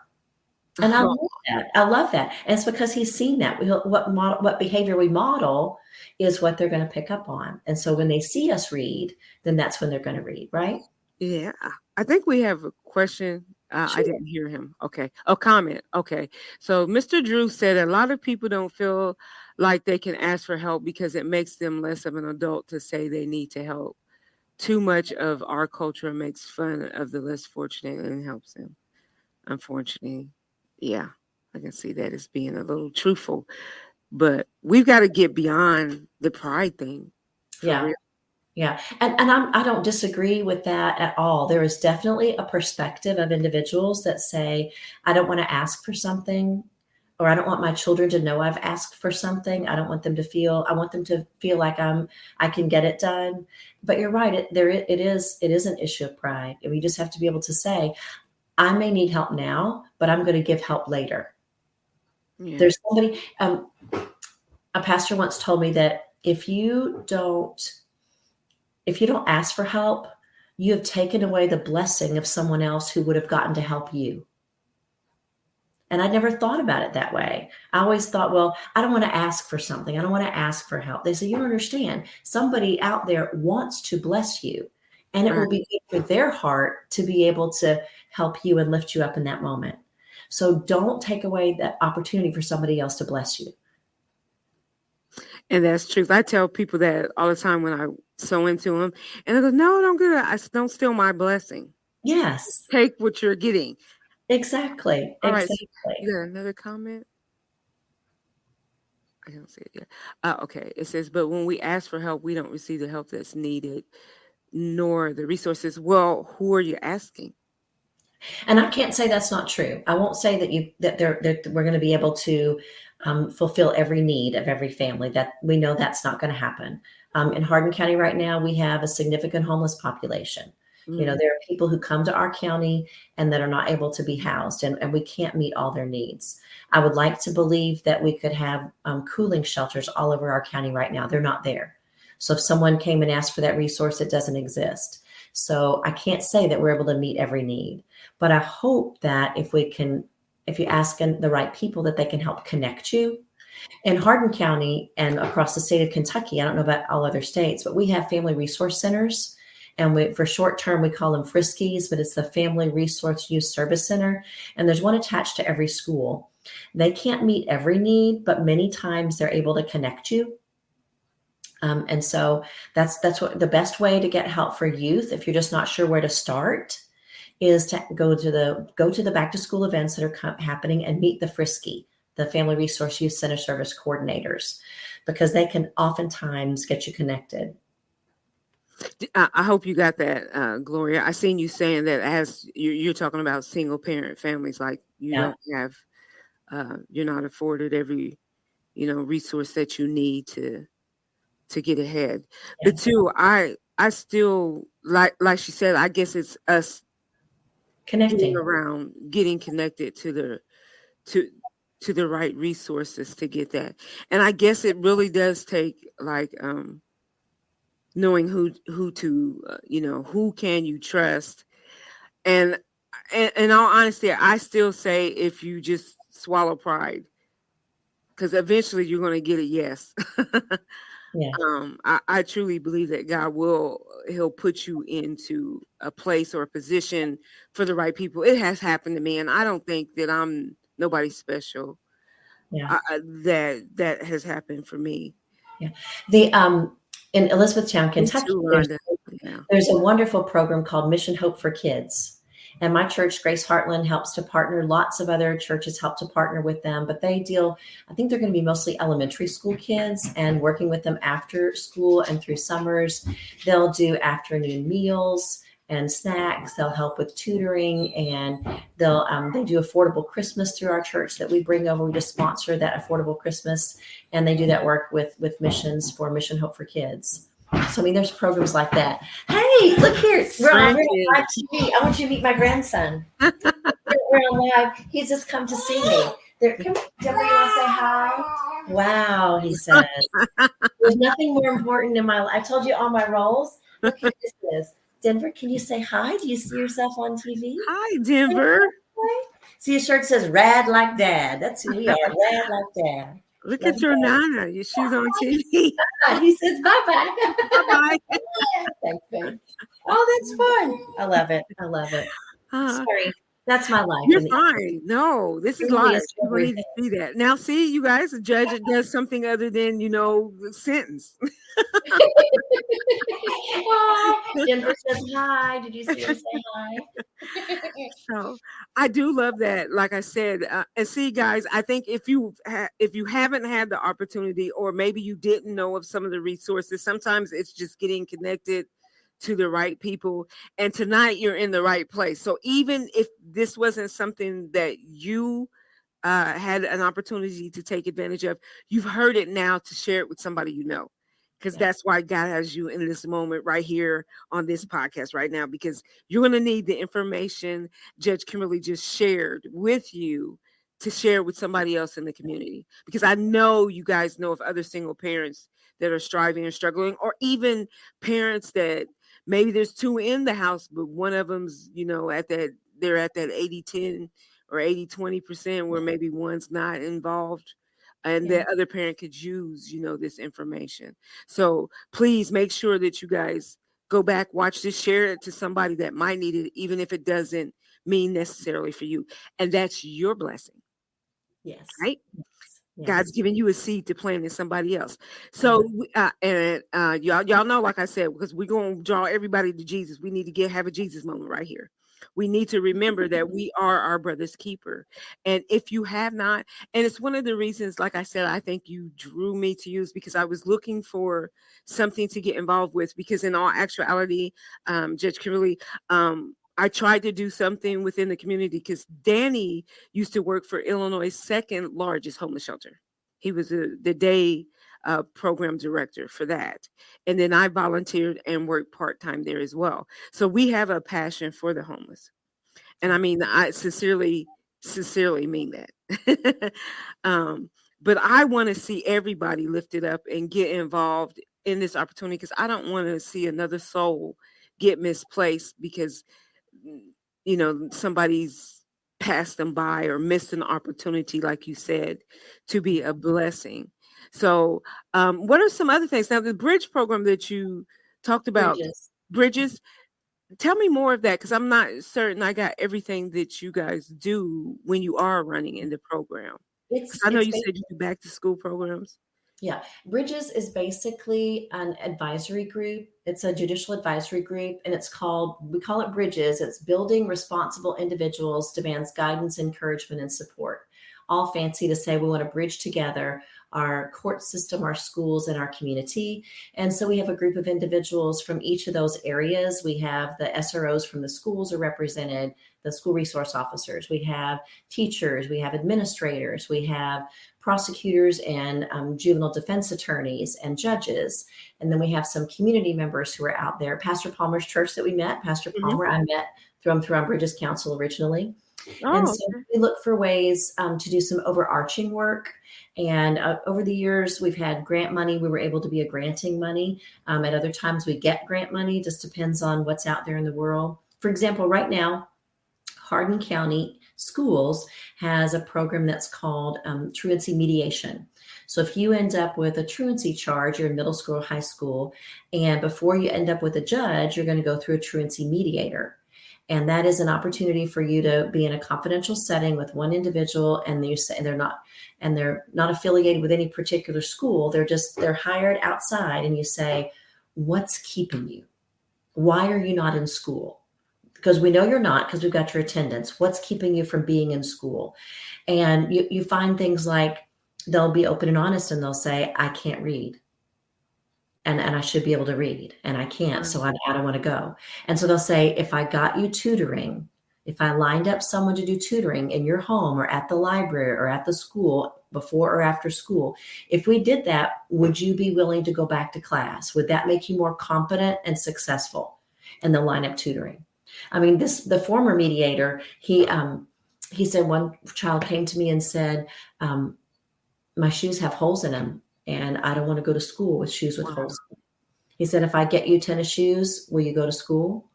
And I love that. I love that. And it's because he's seen that. What behavior we model is what they're going to pick up on. And so when they see us read, then that's when they're going to read, right? Yeah. I think we have a question. Sure. I didn't hear him. Okay. A comment. Okay. So Mr. Drew said a lot of people don't feel like they can ask for help because it makes them less of an adult to say they need to help. Too much of our culture makes fun of the less fortunate and helps them. Unfortunately. Yeah. I can see that as being a little truthful. But we've got to get beyond the pride thing. Yeah. Real. Yeah. And I don't disagree with that at all. There is definitely a perspective of individuals that say, I don't want to ask for something, or I don't want my children to know I've asked for something. I want them to feel like I can get it done. But you're right. It is an issue of pride. And we just have to be able to say, I may need help now, but I'm going to give help later. Yeah. There's somebody, a pastor once told me that if you don't ask for help, you have taken away the blessing of someone else who would have gotten to help you. And I never thought about it that way. I always thought, well, I don't want to ask for something. I don't want to ask for help. They say, you don't understand. Somebody out there wants to bless you, and it will be good for their heart to be able to help you and lift you up in that moment. So don't take away that opportunity for somebody else to bless you. And that's true. I tell people that all the time when I sow into them, and they go, no, don't steal my blessing. Yes. Take what you're getting. Exactly. All exactly. Right. You got another comment? I don't see it yet. Okay. It says, but when we ask for help, we don't receive the help that's needed, nor the resources. Well, who are you asking? And I can't say that's not true. I won't say that we're going to be able to fulfill every need of every family. That we know that's not going to happen. In Hardin County right now, we have a significant homeless population. Mm-hmm. There are people who come to our county and that are not able to be housed, and we can't meet all their needs. I would like to believe that we could have cooling shelters all over our county right now. They're not there. So if someone came and asked for that resource, it doesn't exist. So I can't say that we're able to meet every need, but I hope that if you ask the right people, that they can help connect you. In Hardin County and across the state of Kentucky, I don't know about all other states, but we have family resource centers. And for short term, we call them Friskies, but it's the Family Resource Youth Service Center. And there's one attached to every school. They can't meet every need, but many times they're able to connect you. And so that's what the best way to get help for youth, if you're just not sure where to start, is to go to the back to school events that are happening and meet the Frisky, the Family Resource Youth Center Service coordinators, because they can oftentimes get you connected. I hope you got that, Gloria. I seen you saying that as you're talking about single parent families, like you don't have, you're not afforded every, resource that you need to get ahead. Yeah. But too, I still like she said, I guess it's us getting connected to the right resources to get that. And I guess it really does take like knowing who to who can you trust. And in all honesty, I still say if you just swallow pride, because eventually you're going to get a yes. Yeah. I truly believe that God he'll put you into a place or a position for the right people. It has happened to me, and I don't think that I'm nobody special. Yeah. that has happened for me. Yeah. The in Elizabethtown, Me Kentucky, too, Rhonda. Yeah. there's a wonderful program called Mission Hope for Kids. And my church, Grace Heartland, helps to partner. Lots of other churches help to partner with them, but they deal, I think they're going to be mostly elementary school kids and working with them after school and through summers. They'll do afternoon meals and snacks. They'll help with tutoring, and they do affordable Christmas through our church that we bring over. We just sponsor that affordable Christmas, and they do that work with missions for Mission Hope for Kids. So, I mean, there's programs like that. Hey, look here. We're on live TV. I want you to meet my grandson. We're on live. He's just come to see me. Come, Deborah, you want to say hi? Wow, he says. There's nothing more important in my life. I told you all my roles. Look who this is. Denver, can you say hi? Do you see yourself on TV? Hi, Denver. See, his shirt says "Rad like Dad." That's who we are. Rad like Dad. Look at your Nana. She's on TV. He says bye-bye. Bye-bye. Thanks, babe. Oh, that's fun. I love it. I love it. Sorry. That's my life. You're fine. No, this is live. People need to see that. Now, see, you guys, a judge does something other than, the sentence. Denver says hi. Did you see him say hi? So I do love that. Like I said, and see, guys, I think if you haven't had the opportunity, or maybe you didn't know of some of the resources, sometimes it's just getting connected to the right people. And tonight you're in the right place. So even if this wasn't something that you had an opportunity to take advantage of, you've heard it now to share it with somebody you know. Because that's why God has you in this moment right here on this podcast right now, because you're going to need the information Judge Kimberly just shared with you to share with somebody else in the community. Because I know you guys know of other single parents that are striving and struggling, or even parents that maybe there's two in the house, but one of them's, they're at that 80-10 or 80-20% where maybe one's not involved. And the other parent could use, this information. So please make sure that you guys go back, watch this, share it to somebody that might need it, even if it doesn't mean necessarily for you. And that's your blessing. Yes. Right? Yes. God's giving you a seed to plant in somebody else. So, y'all know, like I said, because we're going to draw everybody to Jesus, we need to have a Jesus moment right here. We need to remember that we are our brother's keeper. And if you have not, and it's one of the reasons, like I said, I think you drew me to use, because I was looking for something to get involved with, because in all actuality, Judge Kimberly, I tried to do something within the community, because Danny used to work for Illinois' second largest homeless shelter. He was the day program director for that. And then I volunteered and worked part-time there as well. So we have a passion for the homeless. And I mean, I sincerely mean that. But I want to see everybody lifted up and get involved in this opportunity, because I don't want to see another soul get misplaced because somebody's passed them by or missed an opportunity, like you said, to be a blessing. So what are some other things? Now, the bridge program that you talked about, bridges, tell me more of that, because I'm not certain I got everything that you guys do when you are running in the program. I know you said you do back to school programs. Yeah. Bridges is basically an advisory group. It's a judicial advisory group, and we call it Bridges. It's Building Responsible Individuals Demands Guidance, Encouragement, and Support. All fancy to say we want to bridge together our court system, our schools, and our community. And so we have a group of individuals from each of those areas. We have the SROs from the schools are represented, the school resource officers. We have teachers. We have administrators. We have prosecutors and juvenile defense attorneys and judges. And then we have some community members who are out there. Pastor Palmer's church that we met, Pastor Palmer, I met through on Bridges Council originally. And so we look for ways to do some overarching work. And over the years, we've had grant money. We were able to be a granting money. At other times, we get grant money. Just depends on what's out there in the world. For example, right now, Hardin County Schools has a program that's called truancy mediation. So if you end up with a truancy charge, you're in middle school or high school, and before you end up with a judge, you're going to go through a truancy mediator. And that is an opportunity for you to be in a confidential setting with one individual, and you say they're not affiliated with any particular school. They're hired outside, and you say, what's keeping you? Why are you not in school? Because we know you're not, because we've got your attendance. What's keeping you from being in school? And you find things like they'll be open and honest, and they'll say, I can't read. And I should be able to read, and I can't, so I don't want to go. And so they'll say, if I got you tutoring, if I lined up someone to do tutoring in your home or at the library or at the school before or after school, if we did that, would you be willing to go back to class? Would that make you more competent and successful? And they'll line up tutoring. I mean, the former mediator, he said one child came to me and said, my shoes have holes in them, and I don't want to go to school with shoes with holes in them. He said, if I get you tennis shoes, will you go to school?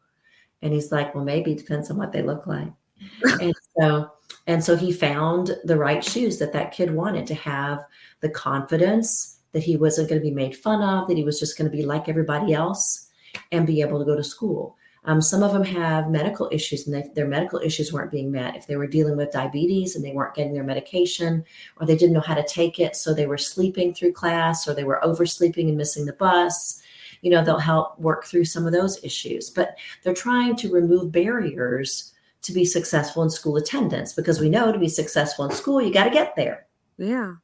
And he's like, well, maybe, depends on what they look like. and so he found the right shoes that kid wanted, to have the confidence that he wasn't going to be made fun of, that he was just going to be like everybody else and be able to go to school. Some of them have medical issues, and their medical issues weren't being met. If they were dealing with diabetes and they weren't getting their medication, or they didn't know how to take it, so they were sleeping through class, or they were oversleeping and missing the bus, they'll help work through some of those issues. But they're trying to remove barriers to be successful in school attendance, because we know to be successful in school, you got to get there. Yeah.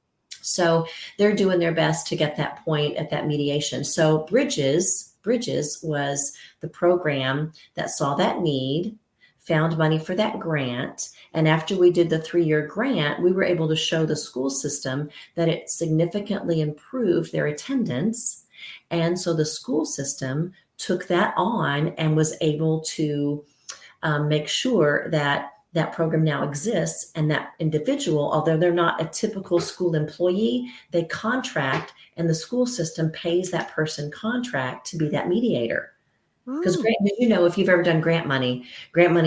So they're doing their best to get that point at that mediation. So Bridges was the program that saw that need, found money for that grant. And after we did the 3-year grant, we were able to show the school system that it significantly improved their attendance. And so the school system took that on and was able to make sure that that program now exists, and that individual, although they're not a typical school employee, they contract, and the school system pays that person contract to be that mediator. Because if you've ever done grant money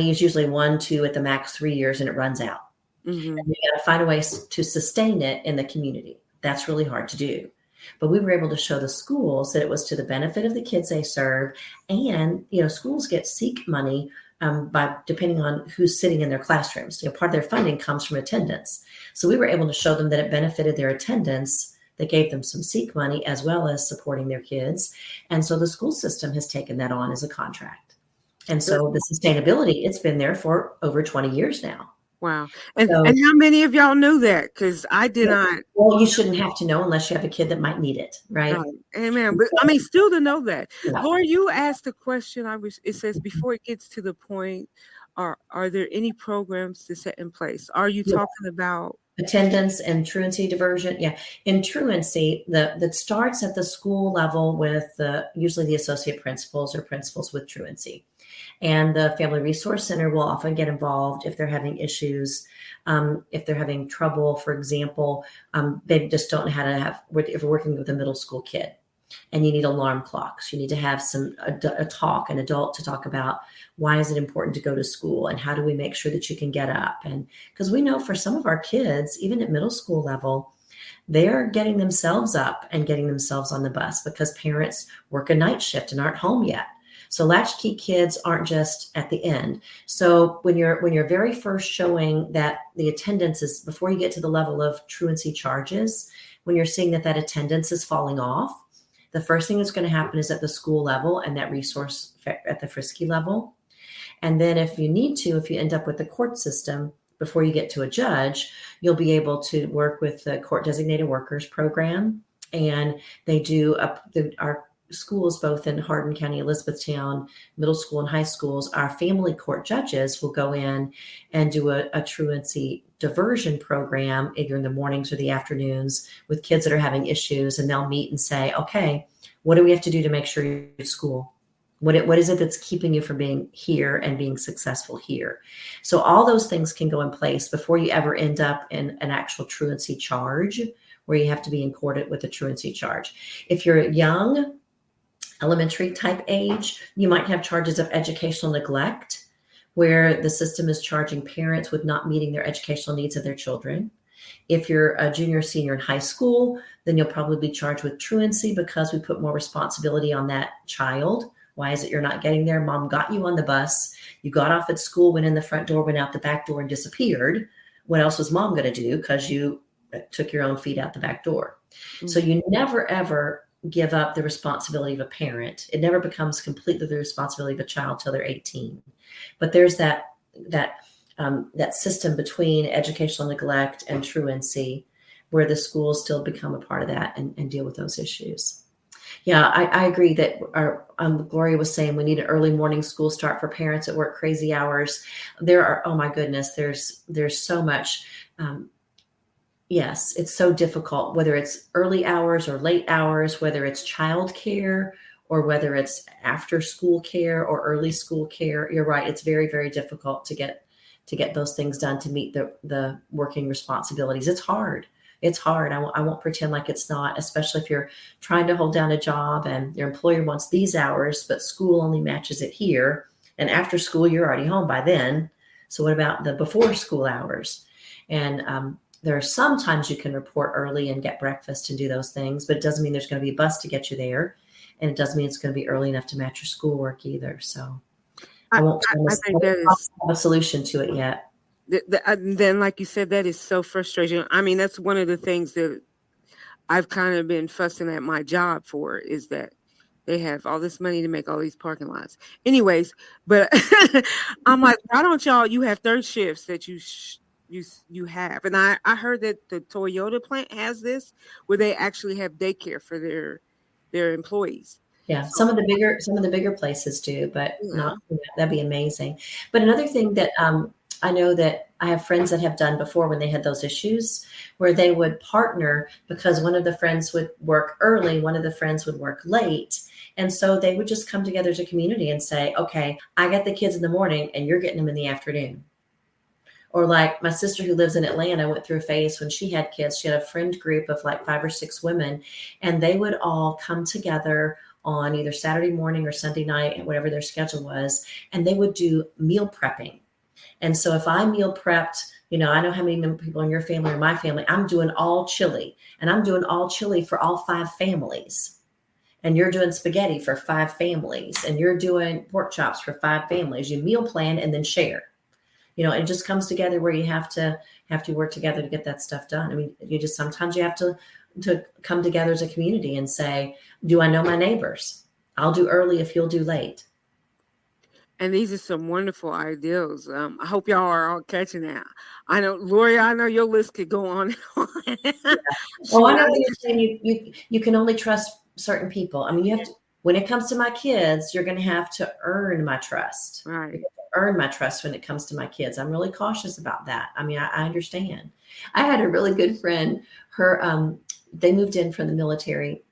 is usually 1, 2, at the max 3 years, and it runs out. Mm-hmm. And you got to find a way to sustain it in the community. That's really hard to do. But we were able to show the schools that it was to the benefit of the kids they serve. And, schools get SEEK money by depending on who's sitting in their classrooms. Part of their funding comes from attendance. So we were able to show them that it benefited their attendance. That gave them some SEEK money, as well as supporting their kids. And so the school system has taken that on as a contract. And so the sustainability, it's been there for over 20 years now. Wow. And how many of y'all knew that? Because I did not. Well, you shouldn't have to know unless you have a kid that might need it, right? Amen. But still to know that. Yeah. Laura, you asked the question. It says, before it gets to the point, are there any programs to set in place? Are you talking about attendance and truancy diversion? Yeah. In truancy, that starts at the school level with usually the associate principals or principals with truancy. And the Family Resource Center will often get involved if they're having issues, if they're having trouble. For example, they just don't know how to if we're working with a middle school kid and you need alarm clocks, you need to have an adult to talk about why is it important to go to school and how do we make sure that you can get up. And because we know for some of our kids, even at middle school level, they're getting themselves up and getting themselves on the bus because parents work a night shift and aren't home yet. So latchkey kids aren't just at the end. So when you're very first showing that the attendance is, before you get to the level of truancy charges, when you're seeing that attendance is falling off, the first thing that's going to happen is at the school level and that resource at the Frisky level. And then if you end up with the court system, before you get to a judge, you'll be able to work with the Court Designated Workers program. And they do our schools, both in Hardin County, Elizabethtown, middle school and high schools, our family court judges will go in and do a truancy diversion program, either in the mornings or the afternoons, with kids that are having issues. And they'll meet and say, okay, what do we have to do to make sure you're at school? What is it that's keeping you from being here and being successful here? So all those things can go in place before you ever end up in an actual truancy charge, where you have to be in court with a truancy charge. If you're young, elementary type age, you might have charges of educational neglect, where the system is charging parents with not meeting their educational needs of their children. If you're a junior or senior in high school, then you'll probably be charged with truancy because we put more responsibility on that child Why is it you're not getting there? Mom got you on the bus. You got off at school, went in the front door, went out the back door, and disappeared. What else was mom going to do? Because you took your own feet out the back door. Mm-hmm. So you never, ever give up the responsibility of a parent. It never becomes completely the responsibility of a child till they're 18. But there's that system between educational neglect and truancy where the schools still become a part of that and deal with those issues. Yeah, I agree that Gloria was saying we need an early morning school start for parents that work crazy hours. There are, oh my goodness, there's so much. Yes, it's so difficult, whether it's early hours or late hours, whether it's childcare or whether it's after school care or early school care. You're right. It's very, very difficult to get those things done to meet the working responsibilities. It's hard. It's hard. I won't pretend like it's not, especially if you're trying to hold down a job and your employer wants these hours, but school only matches it here. And after school, you're already home by then. So what about the before school hours? And there are sometimes you can report early and get breakfast and do those things, but it doesn't mean there's going to be a bus to get you there. And it doesn't mean it's going to be early enough to match your schoolwork either. So I think that is have a solution to it yet. Then, like you said, that is so frustrating. I mean, that's one of the things that I've kind of been fussing at my job for, is that they have all this money to make all these parking lots. Anyways, but I'm like, why don't you have third shifts that you have? And I heard that the Toyota plant has this, where they actually have daycare for their employees. Yeah, some of the bigger places do, but not. That'd be amazing. But another thing that I know that I have friends that have done before when they had those issues, where they would partner, because one of the friends would work early, one of the friends would work late. And so they would just come together as a community and say, okay, I got the kids in the morning and you're getting them in the afternoon. Or like my sister who lives in Atlanta went through a phase when she had kids. She had a friend group of like 5 or 6 women, and they would all come together on either Saturday morning or Sunday night, and whatever their schedule was, and they would do meal prepping. And so if I meal prepped, I know how many people in your family or my family, I'm doing all chili, and I'm doing all chili for all 5 families. And you're doing spaghetti for 5 families, and you're doing pork chops for 5 families. You meal plan and then share. It just comes together where you have to work together to get that stuff done. I mean, sometimes you have to come together as a community and say, do I know my neighbors? I'll do early if you'll do late. And these are some wonderful ideals. I hope y'all are all catching that. I know, Lori, I know your list could go on and on. Yeah. Well, I know that you're saying you can only trust certain people. I mean, you have to, when it comes to my kids, you're going to have to earn my trust. Right. Earn my trust when it comes to my kids. I'm really cautious about that. I mean, I understand. I had a really good friend. They moved in from the military.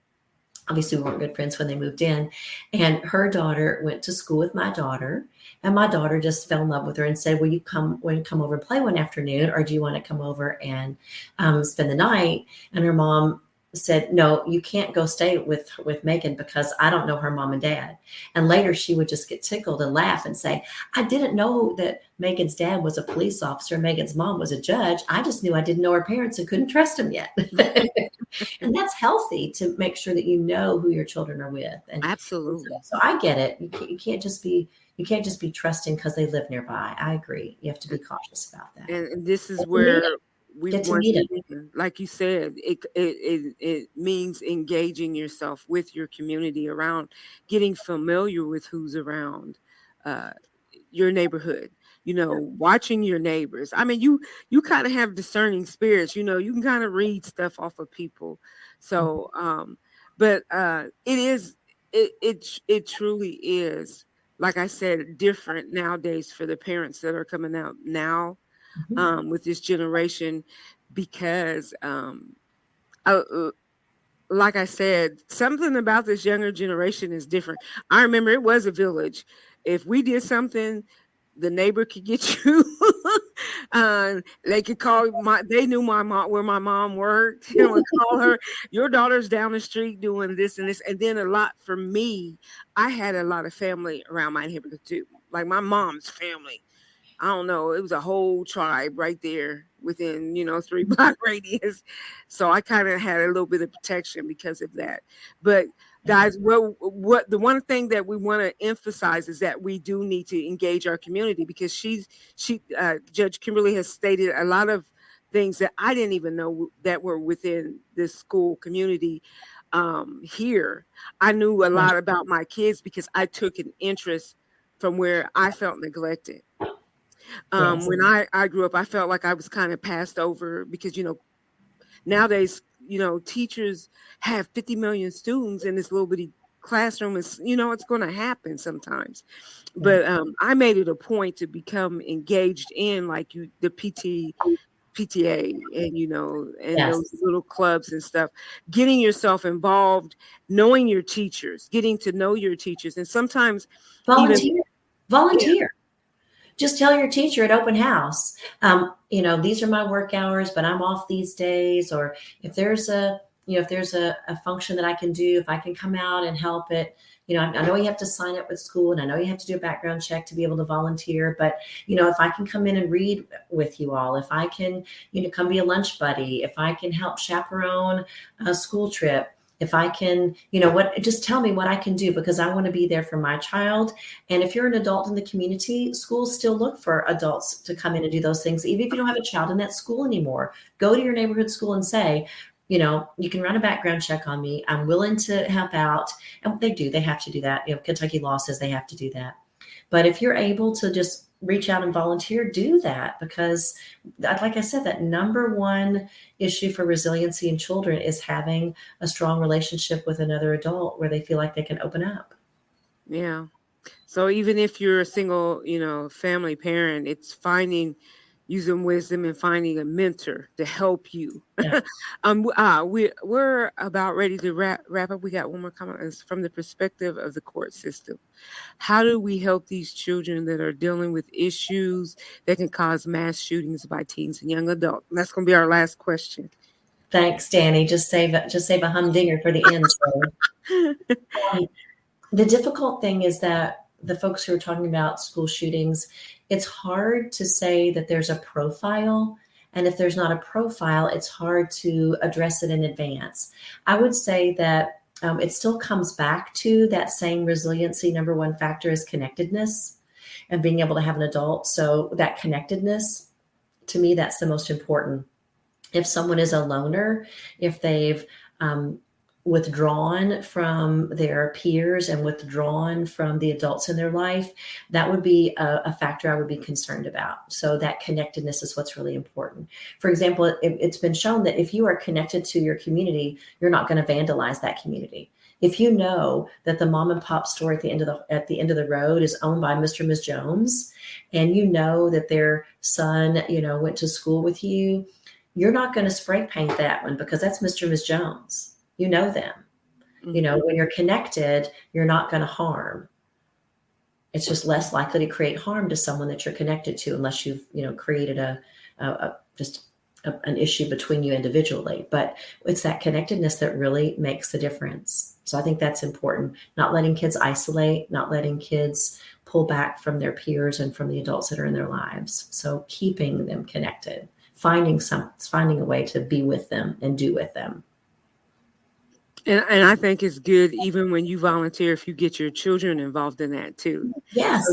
Obviously, we weren't good friends when they moved in. And her daughter went to school with my daughter. And my daughter just fell in love with her and said, will you come over and play one afternoon? Or do you want to come over and spend the night? And her mom said, no, you can't go stay with Megan because I don't know her mom and dad. And later she would just get tickled and laugh and say, I didn't know that Megan's dad was a police officer. Megan's mom was a judge. I just knew I didn't know her parents and couldn't trust them yet. And that's healthy to make sure that you know who your children are with. And absolutely. So I get it. You can't just be trusting because they live nearby. I agree. You have to be cautious about that. And this is where we get to meet them. Like you said, it means engaging yourself with your community around, getting familiar with who's around your neighborhood. Watching your neighbors. I mean, you kind of have discerning spirits. You can kind of read stuff off of people. So, but it truly is, like I said, different nowadays for the parents that are coming out now. With this generation, because like I said, something about this younger generation is different. I remember it was a village. If we did something, the neighbor could get you. They could call they knew my mom, where my mom worked, and call her, your daughter's down the street doing this and this. And then a lot for me, I had a lot of family around my neighborhood too, like my mom's family. I don't know. It was a whole tribe right there within, 3-block radius. So I kind of had a little bit of protection because of that. But Guys, what the one thing that we want to emphasize is that we do need to engage our community, because Judge Kimberly has stated a lot of things that I didn't even know that were within this school community here. I knew a lot about my kids because I took an interest from where I felt neglected. Yes. When I grew up, I felt like I was kind of passed over because, nowadays, teachers have 50 million students in this little bitty classroom. It's, it's going to happen sometimes. But I made it a point to become engaged in like the PTA and, and Yes. those little clubs and stuff, getting yourself involved, knowing your teachers, getting to know your teachers. And sometimes volunteer. Just tell your teacher at open house, these are my work hours, but I'm off these days. Or if there's a function that I can do, if I can come out and help it, I know you have to sign up with school and I know you have to do a background check to be able to volunteer, but, if I can come in and read with you all, if I can, come be a lunch buddy, if I can help chaperone a school trip, if I can, just tell me what I can do, because I want to be there for my child. And if you're an adult in the community, schools still look for adults to come in and do those things. Even if you don't have a child in that school anymore, go to your neighborhood school and say, you can run a background check on me. I'm willing to help out. And they have to do that. Kentucky law says they have to do that. But if you're able to just reach out and volunteer, do that, because like I said, that number one issue for resiliency in children is having a strong relationship with another adult where they feel like they can open up. Yeah. So even if you're a single, family parent, it's using wisdom and finding a mentor to help you. Yeah. We're about ready to wrap up. We got one more comment. It's from the perspective of the court system. How do we help these children that are dealing with issues that can cause mass shootings by teens and young adults? That's going to be our last question. Thanks, Danny. Just save a humdinger for the end. So. The difficult thing is that the folks who are talking about school shootings, it's hard to say that there's a profile. And if there's not a profile, it's hard to address it in advance. I would say that it still comes back to that same resiliency. Number one factor is connectedness and being able to have an adult. So that connectedness, to me, that's the most important. If someone is a loner, if they've withdrawn from their peers and withdrawn from the adults in their life, that would be a factor I would be concerned about. So that connectedness is what's really important. For example, it's been shown that if you are connected to your community, you're not going to vandalize that community. If you know that the mom and pop store at the end of the road is owned by Mr. and Ms. Jones, and you know that their son, went to school with you, you're not going to spray paint that one because that's Mr. and Ms. Jones. You know them. Mm-hmm. When you're connected, you're not going to harm. It's just less likely to create harm to someone that you're connected to, unless you've, created an issue between you individually. But it's that connectedness that really makes the difference. So I think that's important. Not letting kids isolate, not letting kids pull back from their peers and from the adults that are in their lives. So keeping them connected, finding a way to be with them and do with them. And I think it's good even when you volunteer, if you get your children involved in that too. Yes.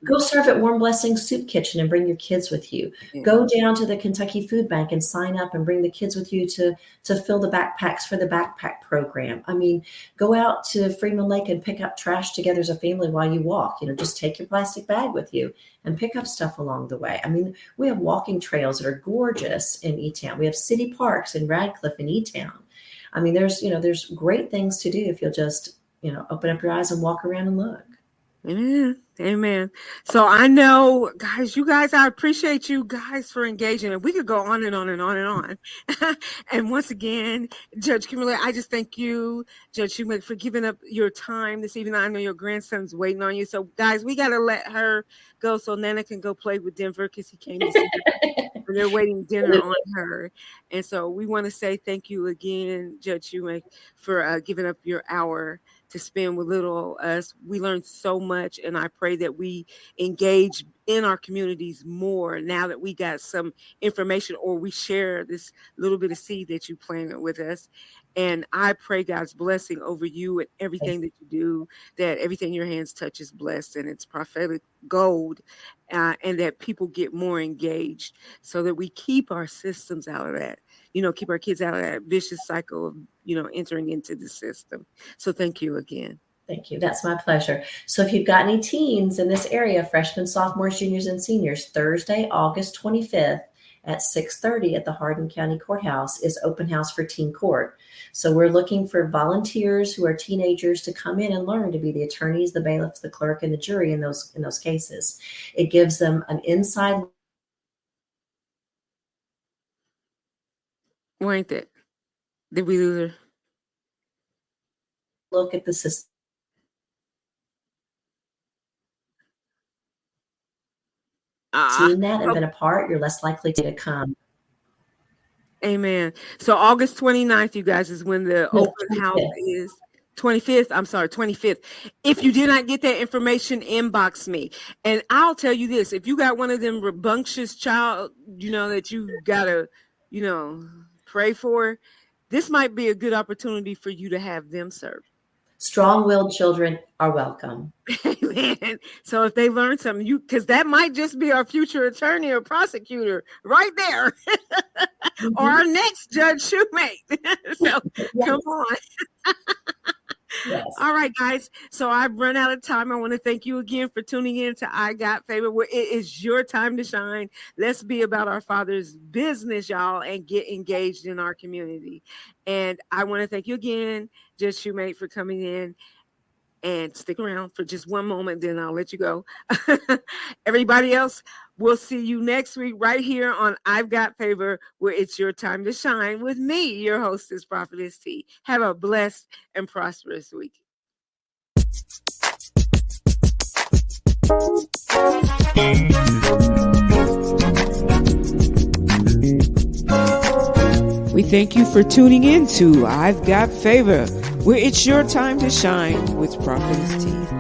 Go serve at Warm Blessings Soup Kitchen and bring your kids with you. Yeah. Go down to the Kentucky Food Bank and sign up and bring the kids with you to fill the backpacks for the backpack program. I mean, go out to Freeman Lake and pick up trash together as a family while you walk. Just take your plastic bag with you and pick up stuff along the way. I mean, we have walking trails that are gorgeous in E-Town. We have city parks in Radcliffe and E-Town. I mean, there's great things to do if you'll just, open up your eyes and walk around and look. Amen. So I know, guys, I appreciate you guys for engaging. And we could go on and on and on and on. And once again, Judge Kimberly, I just thank you, Judge Shumate, for giving up your time this evening. I know your grandson's waiting on you. So, guys, we got to let her go so Nana can go play with Denver because he came to see her. And they're waiting dinner on her. And so we want to say thank you again, Judge Shumate, for giving up your hour to spend with little us. We learned so much, and I pray that we engage in our communities more now that we got some information, or we share this little bit of seed that you planted with us. And I pray God's blessing over you and everything that you do, that everything your hands touch is blessed and it's prophetic gold, and that people get more engaged so that we keep our systems out of that, keep our kids out of that vicious cycle of, entering into the system. So thank you again. Thank you. That's my pleasure. So if you've got any teens in this area, freshmen, sophomores, juniors, and seniors, Thursday, August 25th at 6:30 at the Hardin County Courthouse is open house for teen court. So we're looking for volunteers who are teenagers to come in and learn to be the attorneys, the bailiffs, the clerk, and the jury in those cases. It gives them an inside. Why ain't that? Did we lose her? Look at the system. Seen that and been a part, you're less likely to come. Amen. So August 29th, you guys, is when the open 25th. house is. 25th. I'm sorry, 25th. If you did not get that information, inbox me. And I'll tell you this, if you got one of them rambunctious child, that you gotta, pray for, this might be a good opportunity for you to have them served. Strong-willed children are welcome. Amen. So if they learn something, because that might just be our future attorney or prosecutor right there, or our next Judge Shumate. So yes. Come on. Yes. All right, guys. So I've run out of time. I want to thank you again for tuning in to I Got Favor, where it is your time to shine. Let's be about our Father's business, y'all, and get engaged in our community. And I want to thank you again, Judge Shumate, for coming in. And stick around for just one moment, then I'll let you go. Everybody else, we'll see you next week right here on I've Got Favor, where it's your time to shine with me, your hostess, Prophetess Tee. Have a blessed and prosperous week. We thank you for tuning in to I've Got Favor, where it's your time to shine with Prophetess Tee.